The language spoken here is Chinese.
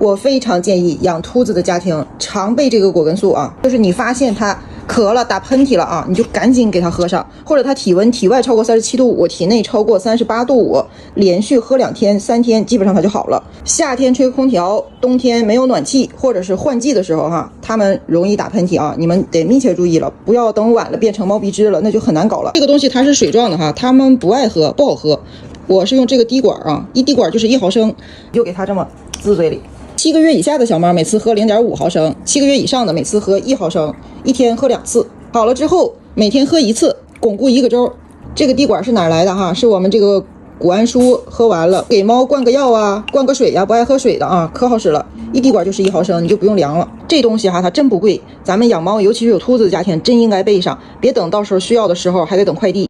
我非常建议养秃子的家庭常备这个果根素啊，就是你发现它咳了、打喷嚏了啊，你就赶紧给它喝上，或者它体温体外超过37度5，体内超过38度5，连续喝2天、3天，基本上它就好了。夏天吹空调，冬天没有暖气，或者是换季的时候哈，它们容易打喷嚏啊，你们得密切注意了，不要等晚了变成猫鼻支了，那就很难搞了。这个东西它是水状的哈，它们不爱喝，不好喝。我是用这个滴管啊，一滴管就是1毫升，就给它这么滋嘴里。7个月以下的小猫每次喝0.5毫升，7个月以上的每次喝1毫升，一天喝2次。好了之后每天喝1次，巩固1个周。这个滴管是哪来的哈？是我们这个谷氨舒喝完了，给猫灌个药啊，灌个水呀，不爱喝水的啊，可好使了。一滴管就是1毫升，你就不用量了。这东西哈，它真不贵，咱们养猫，尤其是有秃子的家庭，真应该备上，别等到时候需要的时候还得等快递。